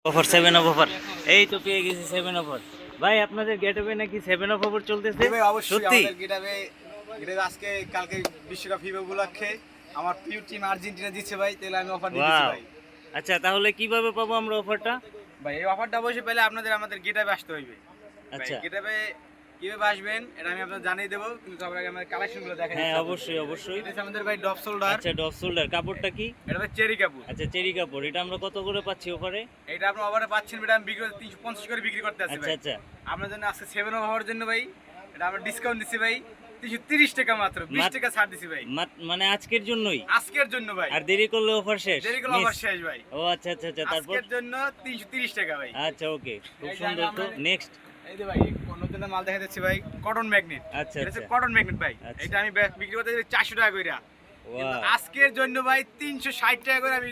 Offer 7 offer, এই তো পেয়ে গেছি 7 অফার। ভাই আপনাদের গেটআপে নাকি 7 অফার চলতেছে? ভাই অবশ্যই সত্যি? আমাদের গেটাবে আজকে কালকে বিশ্বকাপ ফিফা উপলক্ষে আমার প্রিয় টিম আর্জেন্টিনা জিতছে ভাই, তাহলে আমি অফার দিয়ে দিচ্ছি ওয়াও, ভাই। আচ্ছা তাহলে কিভাবে পাবো আমরা অফারটা? ভাই এই অফারটা অবশ্যই পেলে আমাদের গেটাবে আসতে হইবে। ভাই আচ্ছা, গেটাবে কিভাবে আসবেন এটা আমি আপনাদের জানিয়ে দেবো, কিন্তু তারপর আগে আমাদের কালেকশনগুলো দেখেন। হ্যাঁ অবশ্যই অবশ্যই। এটা হচ্ছে আমাদের ভাই ডপ শোল্ডার। আচ্ছা, ডব শোল্ডার কাপড়টা কি? এটা ভাই চেরি কাপড়। আচ্ছা, চেরি কাপড়। এটা আমরা কত করে পাচ্ছি অফারে? এটা আপনি অফারে পাচ্ছেন, এটা আমি বিক্রি করতে 350 করে বিক্রি করতে আছি আচ্ছা ভাই। আচ্ছা, আপনার জন্য আজকে 7 অফারের জন্য ভাই এটা আমরা ডিসকাউন্ট দিচ্ছি ভাই 330 টাকা, মাত্র 20 টাকা ছাড় দিচ্ছি ভাই মানে আজকের জন্যই? আজকের জন্য ভাই। আর দেরি করলে অফার শেষ? দেরি করলে অফার শেষ ভাই। ও আচ্ছা আচ্ছা আচ্ছা, তারপর? আজকের জন্য 330 টাকা ভাই। আচ্ছা ওকে, খুব এই যে সুন্দর। তো আমরা- নেক্সট? এই যে ভাই নতুন মাল দেখা যাচ্ছে ভাই, কটন ম্যাগনেট। আচ্ছা এটা হচ্ছে আচ্ছা, কটন ম্যাগনেট ভাই। আচ্ছা। এটা আমি বিক্রি করতে যাচ্ছি 400 টাকা কইরা, কিন্তু ওয়াও, আজকের জন্য ভাই 360 টাকা করে আমি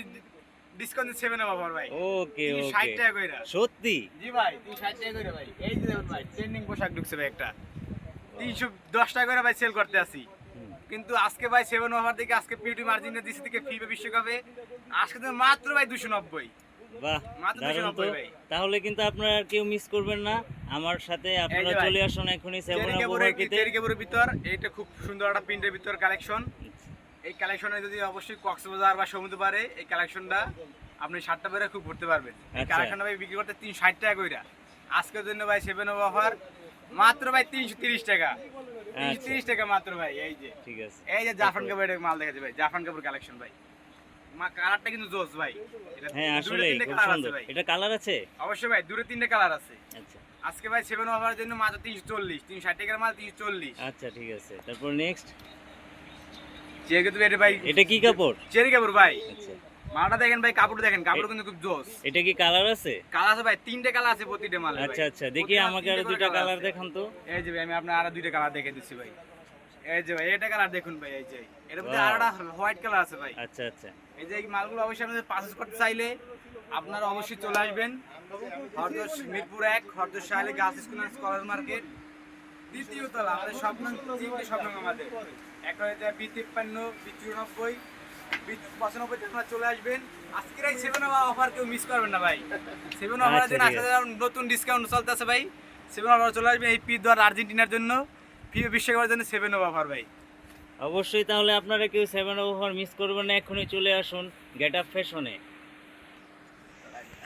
ডিসকাউন্ট 7 অফার ভাই। ওকে 360 ওকে, টাকা কইরা। সত্যি? জি ভাই 360 টাকা কইরা ভাই। এই যে দেখুন ভাই ট্রেন্ডিং পোশাক ঢুকছে ভাই একটা 310 টাকা করে ভাই সেল করতে আসি, কিন্তু আজকে ভাই 7 অফার থেকে আজকে পিউটি মার্জিনের দিছে থেকে ফিফা বিশ্বকাপে আজকে তো মাত্র ভাই 290। বাহ, মাত্র দারুণ তো। 290 ভাই। তাহলে কিন্তু আপনারা আর কেউ মিস করবেন না, আমার সাথে আপনারা ভাই, চলে আসুন এখনই 7 চেরি অফার কাপড়ের পেতে। চেরি কাপড়ের ভিতর এইটা খুব সুন্দর একটা প্রিন্টের ভিতর কালেকশন। এই কালেকশনে যদি অবশ্যই কক্সবাজার বা সমুদ্র পারে এই কালেকশনটা আপনি 7টা পরে খুব ঘুরতে পারবেন। এই আচ্ছা। কালেকশনটা ভাই বিক্রি করতে 360 টাকা কইরা, আজকের জন্য ভাই 7 অফার মাত্র ভাই 330 টাকা। 330 টাকা মাত্র ভাই। এই যে ঠিক আছে, এই যে জাফরান কাপড়ের মাল দেখাচ্ছে ভাই, জাফরান কাপড় কালেকশন ভাই। কালারটা কিন্তু জোস ভাই। এটা হ্যাঁ দুটো আসলে তিনটে খুব কালার আছে সুন্দর। ভাই। এটা কালার আছে? অবশ্যই ভাই দুটো তিনটে কালার আছে। আচ্ছা আজকে ভাই 7 অফারের জন্য মাত্র 340, 360 টাকার মাল 340। আচ্ছা, ঠিক আছে, তারপর নেক্সট? চেরি কিন্তু এটা ভাই এটা কি কাপড়? চেরি কাপড় ভাই। আচ্ছা, মালটা দেখেন ভাই, কাপড় দেখেন, কাপড় কিন্তু খুব জোস। এটা কি কালার আছে? কালার আছে ভাই, তিনটে কালার আছে প্রতিটা মালে। আচ্ছা আচ্ছা, দেখি আমাকে আরো দুইটা কালার দেখান তো। এই যে ভাই আমি আপনার আরো দুইটা কালার দেখে দিচ্ছি ভাই। এই যে ভাই এটা কালার দেখুন ভাই, এই যে এর মধ্যে Wow. আরেকটা হোয়াইট কালার আছে ভাই। আচ্ছা আচ্ছা, এই যে এই মালগুলো অবশ্যই আপনাদের পারচেজ করতে চাইলে আপনারা অবশ্যই চলে আসবেন হরদোস মিরপুর 1 হরদোস শাহলী girls school and scholar market, দ্বিতীয় তলা। আমাদের স্বপ্ন তিনটে স্বপ্ন আমাদের, একটা হচ্ছে B53, B94, B95 তে আপনারা চলে আসবেন। আজকের এই 7 অফার কেউ মিস করবেন না ভাই। 7 অফারের আচ্ছা, দিন ঠিক আসলে নতুন ডিসকাউন্ট চলতেছে ভাই। 7 অফার চলে আসবেন এই পিদ্বার আর্জেন্টিনার জন্য, ফিফা বিশ্বকাপের জন্য 7 অফার ভাই। অবশ্যই। তাহলে আপনারা কেউ 7 অফার মিস করবেন না, এখনই চলে আসুন গেটআপ ফ্যাশনে।